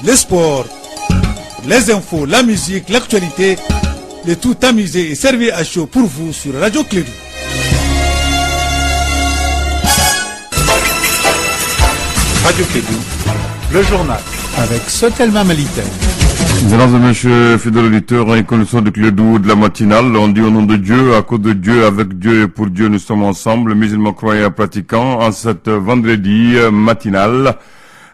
Le sport, les infos, la musique, l'actualité, le tout amusé et servi à chaud pour vous sur Radio Clédou. Radio Clédou, le journal avec Sotelma Malitaine. Mesdames et messieurs, fidèles auditeurs et connaisseurs de Clédou de la matinale, on dit au nom de Dieu, à cause de Dieu, avec Dieu et pour Dieu, nous sommes ensemble, musulmans croyants et pratiquants, en cette vendredi matinale.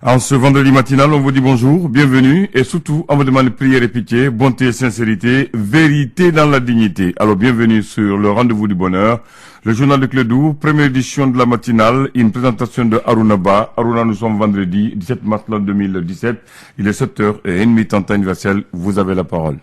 En ce vendredi matinal, on vous dit bonjour, bienvenue et surtout, on vous demande prière et pitié, bonté et sincérité, vérité dans la dignité. Alors bienvenue sur le rendez-vous du bonheur, le journal de Clédou, première édition de la matinale, une présentation de Harouna Ba. Harouna, nous sommes vendredi 17 mars 2017, il est 7h30, temps universel, vous avez la parole.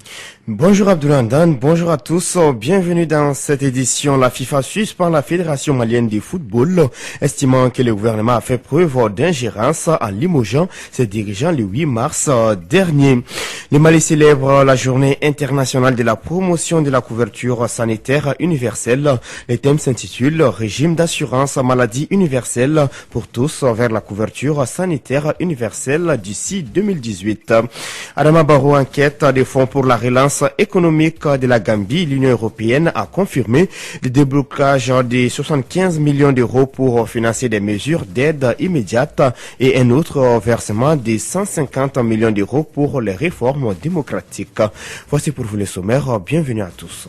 Bonjour Abdoulandan, bonjour à tous, bienvenue dans cette édition. La FIFA suspend la Fédération malienne de football, estimant que le gouvernement a fait preuve d'ingérence en limogeant ses dirigeants le 8 mars dernier. Le Mali célèbre la journée internationale de la promotion de la couverture sanitaire universelle. Le thème s'intitule « Régime d'assurance maladie universelle pour tous vers la couverture sanitaire universelle d'ici 2018 ». Adama Barrow enquête des fonds pour la relance économique de la Gambie. L'Union européenne a confirmé le déblocage de 75 millions d'euros pour financer des mesures d'aide immédiate et un autre versement de 150 millions d'euros pour les réformes démocratiques. Voici pour vous les sommaires. Bienvenue à tous.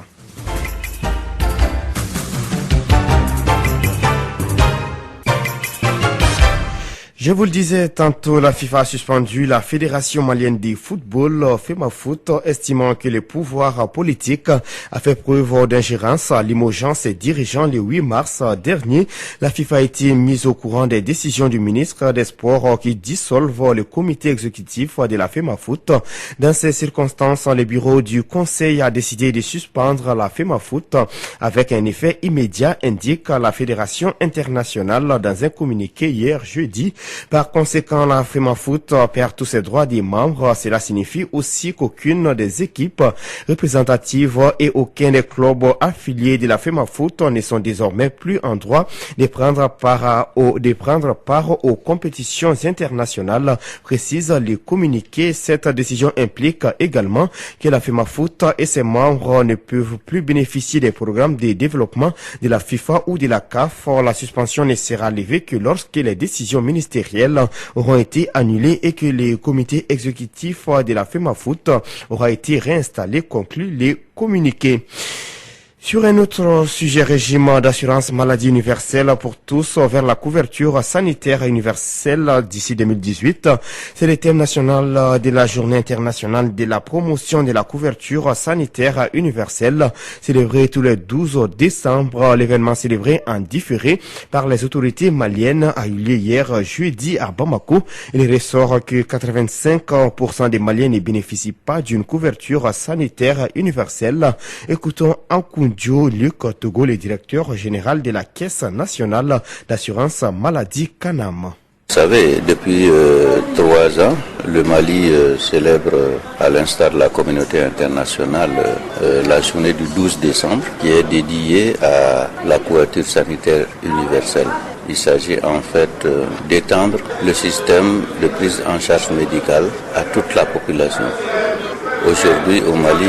Je vous le disais tantôt, la FIFA a suspendu la Fédération malienne de football, FEMAFOOT, estimant que le pouvoir politique a fait preuve d'ingérence en limogeant ses dirigeants le 8 mars dernier. La FIFA a été mise au courant des décisions du ministre des Sports qui dissolve le comité exécutif de la FEMAFOOT. Dans ces circonstances, le bureau du conseil a décidé de suspendre la FEMAFOOT avec un effet immédiat, indique la Fédération internationale dans un communiqué hier jeudi. Par conséquent, la FEMAFOOT perd tous ses droits des membres. Cela signifie aussi qu'aucune des équipes représentatives et aucun des clubs affiliés de la FEMAFOOT ne sont désormais plus en droit de prendre part aux compétitions internationales, précise le communiqué. Cette décision implique également que la FEMAFOOT et ses membres ne peuvent plus bénéficier des programmes de développement de la FIFA ou de la CAF. La suspension ne sera levée que lorsque les décisions ministérielles auront été annulées et que le comité exécutif de la FEMAFOOT aura été réinstallé, conclut les communiqués. Sur un autre sujet, régime d'assurance maladie universelle pour tous vers la couverture sanitaire universelle d'ici 2018. C'est le thème national de la journée internationale de la promotion de la couverture sanitaire universelle, célébré tous les 12 décembre. L'événement célébré en différé par les autorités maliennes a eu lieu hier jeudi à Bamako. Il ressort que 85% des Maliens ne bénéficient pas d'une couverture sanitaire universelle. Écoutons Luc Togo, le directeur général de la Caisse nationale d'assurance maladie Canam. Vous savez, depuis 3 ans, le Mali célèbre, à l'instar de la communauté internationale, la journée du 12 décembre, qui est dédiée à la couverture sanitaire universelle. Il s'agit en fait d'étendre le système de prise en charge médicale à toute la population. Aujourd'hui, au Mali,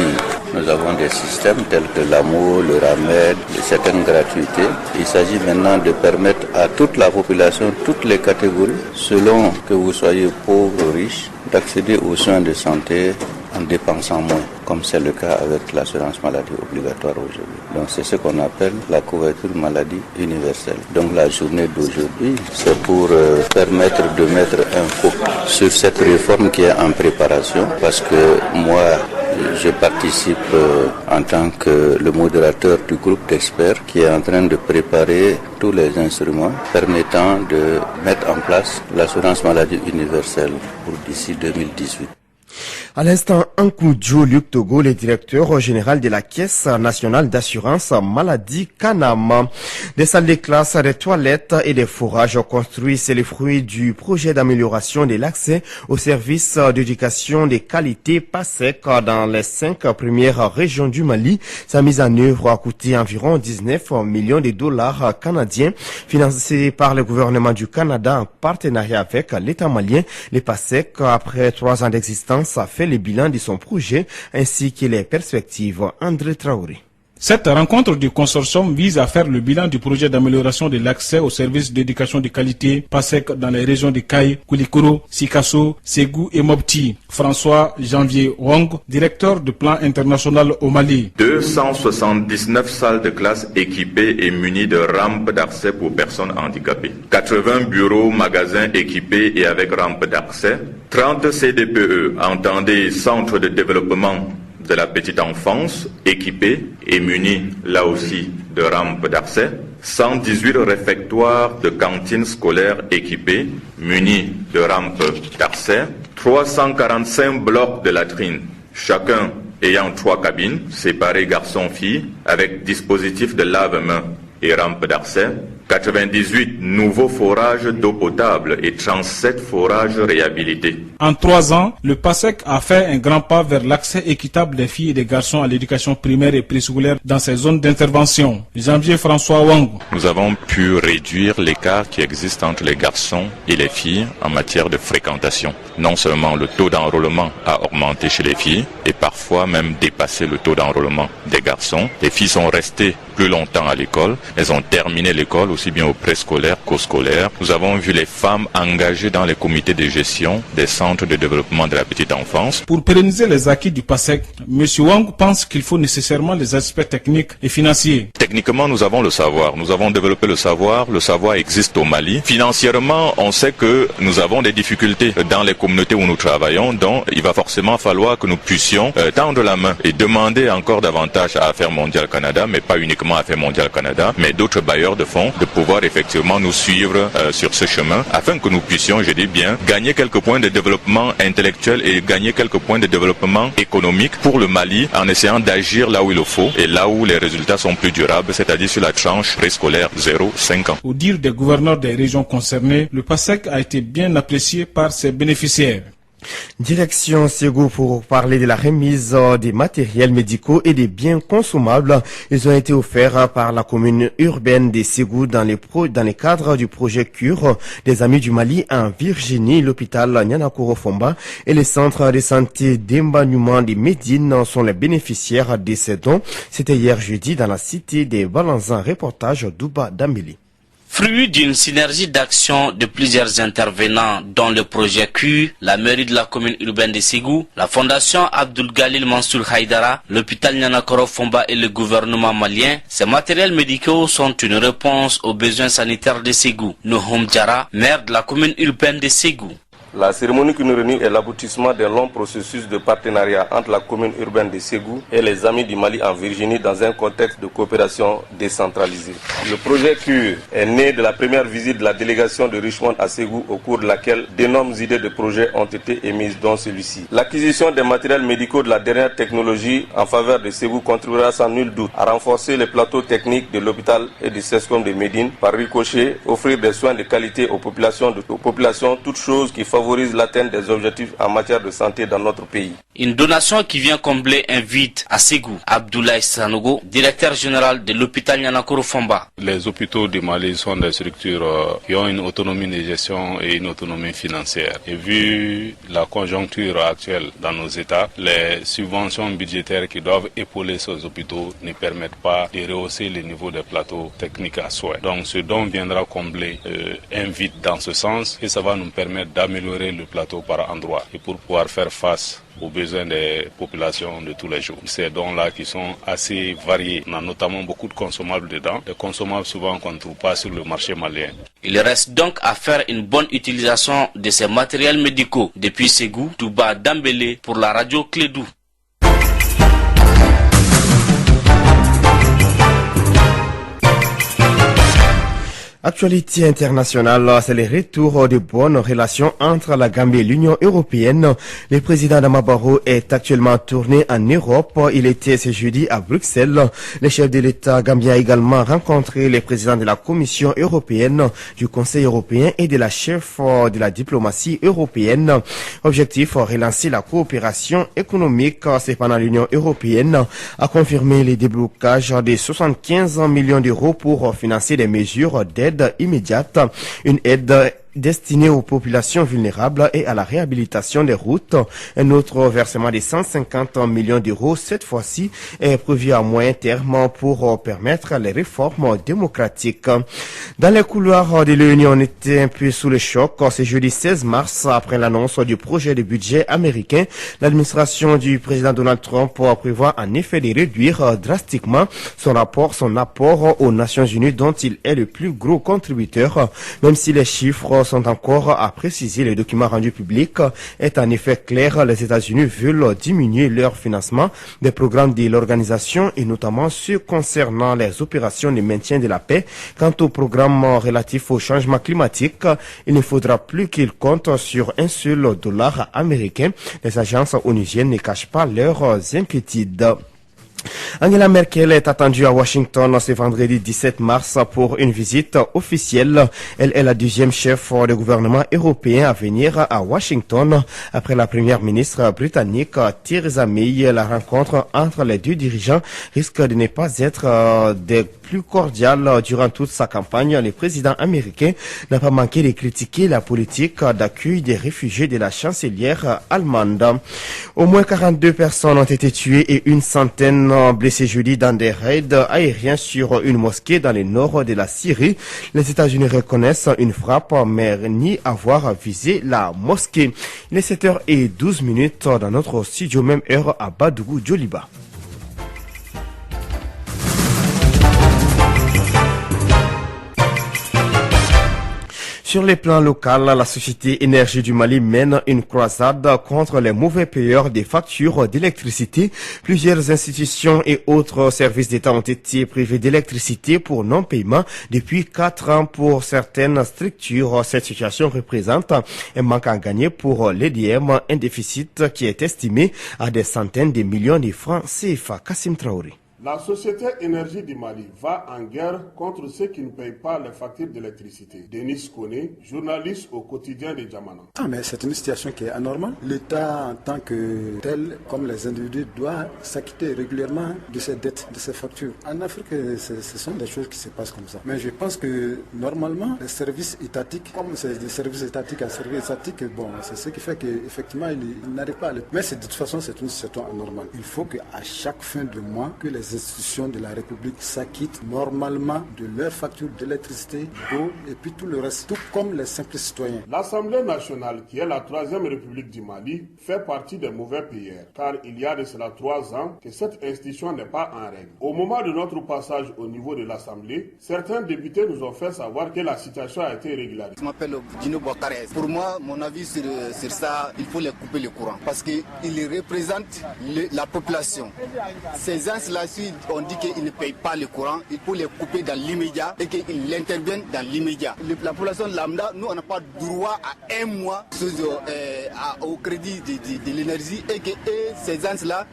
nous avons des systèmes tels que l'AMO, le RAMED, certaines gratuités. Il s'agit maintenant de permettre à toute la population, toutes les catégories, selon que vous soyez pauvre ou riche, d'accéder aux soins de santé en dépensant moins, comme c'est le cas avec l'assurance maladie obligatoire aujourd'hui. Donc c'est ce qu'on appelle la couverture maladie universelle. Donc la journée d'aujourd'hui, c'est pour permettre de mettre un focus sur cette réforme qui est en préparation, parce que moi, je participe en tant que le modérateur du groupe d'experts qui est en train de préparer tous les instruments permettant de mettre en place l'assurance maladie universelle pour d'ici 2018. À l'instant, Nkoudjo Luc Togo, le directeur général de la Caisse nationale d'assurance maladie Canam. Des salles de classe, des toilettes et des forages construits, c'est le fruit du projet d'amélioration de l'accès aux services d'éducation de qualité PASEC dans les 5 premières régions du Mali. Sa mise en œuvre a coûté environ 19 millions de dollars canadiens, financés par le gouvernement du Canada en partenariat avec l'État malien. Le PASEC, après 3 ans d'existence, a fait le bilan de son projet ainsi que les perspectives. André Traoré. Cette rencontre du consortium vise à faire le bilan du projet d'amélioration de l'accès aux services d'éducation de qualité PASEC dans les régions de Kaye, Koulikoro, Sikasso, Ségou et Mopti. François Janvier Wong, directeur du plan international au Mali. 279 salles de classe équipées et munies de rampes d'accès pour personnes handicapées. 80 bureaux, magasins équipés et avec rampes d'accès. 30 CDPE, entendez centres de développement de la petite enfance, équipés et munis là aussi de rampes d'accès, 118 réfectoires de cantines scolaires équipés, munis de rampes d'accès, 345 blocs de latrines, chacun ayant 3 cabines, séparées garçons-filles, avec dispositif de lave-mains et rampes d'accès, 98 nouveaux forages d'eau potable et 37 forages réhabilités. En 3 ans, le PASEC a fait un grand pas vers l'accès équitable des filles et des garçons à l'éducation primaire et préscolaire dans ces zones d'intervention. Janvier François Wang. Nous avons pu réduire l'écart qui existe entre les garçons et les filles en matière de fréquentation. Non seulement le taux d'enrôlement a augmenté chez les filles et parfois même dépassé le taux d'enrôlement des garçons. Les filles sont restées plus longtemps à l'école. Elles ont terminé l'école aussi bien au préscolaire qu'au scolaire. Nous avons vu les femmes engagées dans les comités de gestion des centres de développement de la petite enfance. Pour pérenniser les acquis du PASEC, M. Wang pense qu'il faut nécessairement les aspects techniques et financiers. Techniquement, nous avons le savoir. Nous avons développé le savoir. Le savoir existe au Mali. Financièrement, on sait que nous avons des difficultés dans les communautés où nous travaillons. Donc, il va forcément falloir que nous puissions tendre la main et demander encore davantage à Affaires mondiales Canada, mais pas uniquement à Affaires mondiales Canada, mais d'autres bailleurs de fonds, de pouvoir effectivement nous suivre sur ce chemin, afin que nous puissions, je dis bien, gagner quelques points de développement intellectuel et gagner quelques points de développement économique pour le Mali, en essayant d'agir là où il le faut et là où les résultats sont plus durables, c'est-à-dire sur la tranche préscolaire 0-5 ans. Au dire des gouverneurs des régions concernées, le PASEC a été bien apprécié par ses bénéficiaires. Direction Ségou pour parler de la remise des matériels médicaux et des biens consommables. Ils ont été offerts par la commune urbaine de Ségou dans les cadres du projet Cure des Amis du Mali en Virginie. L'hôpital Nianakoro Fomba et les centres de santé d'Embagnement de Médine sont les bénéficiaires de ces dons. C'était hier jeudi dans la cité des Balanzans. Reportage d'Ouba Dambili. Fruit d'une synergie d'action de plusieurs intervenants dont le projet Q, la mairie de la commune urbaine de Ségou, la fondation Abdul Galil Mansour Haïdara, l'hôpital Nianakoro Fomba et le gouvernement malien, ces matériels médicaux sont une réponse aux besoins sanitaires de Ségou. Nohom Diara, maire de la commune urbaine de Ségou. La cérémonie qui nous réunit est l'aboutissement d'un long processus de partenariat entre la commune urbaine de Ségou et les Amis du Mali en Virginie dans un contexte de coopération décentralisée. Le projet CURE est né de la première visite de la délégation de Richmond à Ségou au cours de laquelle d'énormes idées de projets ont été émises dont celui-ci. L'acquisition des matériels médicaux de la dernière technologie en faveur de Ségou contribuera sans nul doute à renforcer les plateaux techniques de l'hôpital et du CESCOM de Médine, par ricochet, offrir des soins de qualité aux populations, toutes choses qui favorise l'atteinte des objectifs en matière de santé dans notre pays. Une donation qui vient combler un vide à Ségou. Abdoulaye Sanogo, directeur général de l'hôpital Nianakoro Fomba. Les hôpitaux du Mali sont des structures qui ont une autonomie de gestion et une autonomie financière. Et vu la conjoncture actuelle dans nos États, les subventions budgétaires qui doivent épauler ces hôpitaux ne permettent pas de rehausser le niveau des plateaux techniques à souhait. Donc ce don viendra combler un vide dans ce sens et ça va nous permettre d'améliorer le plateau par endroit et pour pouvoir faire face aux besoins des populations de tous les jours. Ces dons-là qui sont assez variés, on a notamment beaucoup de consommables dedans, des consommables souvent qu'on ne trouve pas sur le marché malien. Il reste donc à faire une bonne utilisation de ces matériels médicaux. Depuis Ségou, Touba Dambélé pour la radio Clédou. Actualité internationale, c'est le retour de bonnes relations entre la Gambie et l'Union européenne. Le président Adama Barrow est actuellement tourné en Europe. Il était ce jeudi à Bruxelles. Le chef de l'État gambien a également rencontré le président de la Commission européenne, du Conseil européen et de la chef de la diplomatie européenne. Objectif, relancer la coopération économique. Cependant, l'Union européenne a confirmé les déblocages de 75 millions d'euros pour financer des mesures d'aide immédiate, une aide destinée aux populations vulnérables et à la réhabilitation des routes. Un autre versement de 150 millions d'euros, cette fois-ci, est prévu à moyen terme pour permettre les réformes démocratiques. Dans les couloirs de l'Union, on était un peu sous le choc. Ce jeudi 16 mars, après l'annonce du projet de budget américain, l'administration du président Donald Trump prévoit en effet de réduire drastiquement son apport aux Nations Unies, dont il est le plus gros contributeur, même si les chiffres sont encore à préciser. Le document rendu public est en effet clair. Les États-Unis veulent diminuer leur financement des programmes de l'organisation et notamment ceux concernant les opérations de maintien de la paix. Quant au programme relatif au changement climatique, il ne faudra plus qu'ils comptent sur un seul dollar américain. Les agences onusiennes ne cachent pas leurs inquiétudes. Angela Merkel est attendue à Washington ce vendredi 17 mars pour une visite officielle. Elle est la deuxième chef de gouvernement européen à venir à Washington après la première ministre britannique Theresa May. La rencontre entre les deux dirigeants risque de ne pas être des plus cordiales durant toute sa campagne. Le président américain n'a pas manqué de critiquer la politique d'accueil des réfugiés de la chancelière allemande. Au moins 42 personnes ont été tuées et une centaine blessés jeudi dans des raids aériens sur une mosquée dans le nord de la Syrie. Les États-Unis reconnaissent une frappe, mais nient avoir visé la mosquée. Il est 7h12 dans notre studio, même heure à Badougou, Djoliba. Sur les plans local, la société Énergie du Mali mène une croisade contre les mauvais payeurs des factures d'électricité. Plusieurs institutions et autres services d'État ont été privés d'électricité pour non-paiement depuis 4 ans pour certaines structures. Cette situation représente un manque à gagner pour l'EDM, un déficit qui est estimé à des centaines de millions de francs CFA. Kassim Traoré. La société Énergie du Mali va en guerre contre ceux qui ne payent pas les factures d'électricité. Denis Koné, journaliste au quotidien de Djamana. Mais c'est une situation qui est anormale. L'État en tant que tel, comme les individus, doit s'acquitter régulièrement de ses dettes, de ses factures. En Afrique, ce sont des choses qui se passent comme ça. Mais je pense que normalement, les services étatiques, comme c'est des services étatiques à services étatiques, bon, c'est ce qui fait qu'effectivement, ils n'arrivent pas à le... Mais de toute façon, c'est une situation anormale. Il faut qu'à chaque fin de mois, que les institutions de la République s'acquittent normalement de leurs factures d'électricité, d'eau et puis tout le reste, tout comme les simples citoyens. L'Assemblée nationale, qui est la 3e République du Mali, fait partie des mauvais payeurs, car il y a de cela 3 ans que cette institution n'est pas en règle. Au moment de notre passage au niveau de l'Assemblée, certains députés nous ont fait savoir que la situation a été régularisée. Je m'appelle Dino Bouakare. Pour moi, mon avis sur ça, il faut les couper le courant, parce qu'ils représentent la population. Ces gens-là, on dit qu'ils ne payent pas le courant, il faut les couper dans l'immédiat et qu'ils interviennent dans l'immédiat. La population lambda, nous on n'a pas droit à un mois au crédit de l'énergie et que ces gens-là,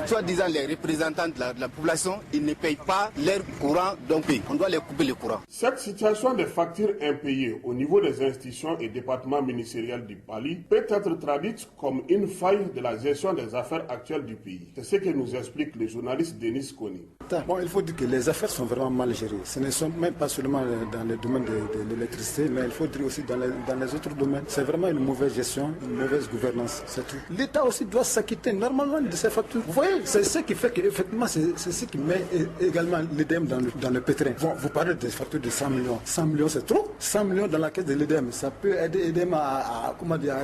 soi-disant les représentants de la population, ils ne payent pas leur courant, donc on doit les couper le courant. Cette situation de factures impayées au niveau des institutions et départements ministériels du Mali peut être traduite comme une faille de la gestion des affaires actuelles du pays. C'est ce que nous explique le journaliste Denis Koné. Bon, il faut dire que les affaires sont vraiment mal gérées. Ce ne sont même pas seulement dans le domaine de l'électricité, mais il faut dire aussi dans les autres domaines. C'est vraiment une mauvaise gestion, une mauvaise gouvernance, c'est tout. L'État aussi doit s'acquitter normalement de ses factures. Vous voyez, c'est ce qui fait qu'effectivement, c'est ce qui met également l'EDM dans le pétrin. Bon, vous parlez des factures de 100 millions. 100 millions, c'est trop. 100 millions dans la caisse de l'EDM, ça peut aider l'EDM à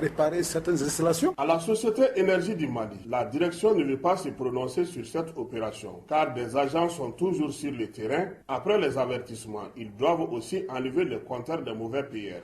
réparer certaines installations. À la société Énergie du Mali, la direction ne veut pas se prononcer sur cette opération, car des agents sont toujours sur le terrain. Après les avertissements, ils doivent aussi enlever le compteur des mauvais payeurs.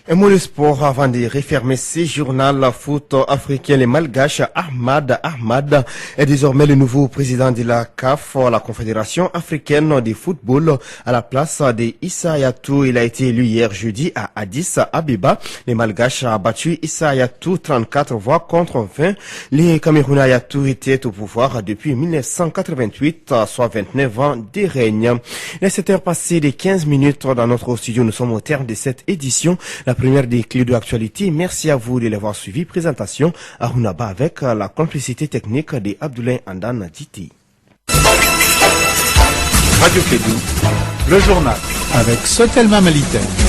Un mot de sport avant de refermer ce journal foot africain. Les Malgaches, Ahmad est désormais le nouveau président de la CAF, la Confédération africaine de football, à la place de Issa Hayatou. Il a été élu hier jeudi à Addis Abeba. Les Malgaches a battu Issa Hayatou 34 voix contre 20. Les Camerounais Hayatou étaient au pouvoir depuis 1988, soit 29 ans de règne. Il est 7 heures passées de 15 minutes dans notre studio. Nous sommes au terme de cette édition. La première des clés de l'actualité. Merci à vous de l'avoir suivi. Présentation à Hunaba avec la complicité technique de Abdoulaye Andan Diti. Radio Kédou, le journal avec Sotelma Malitaire.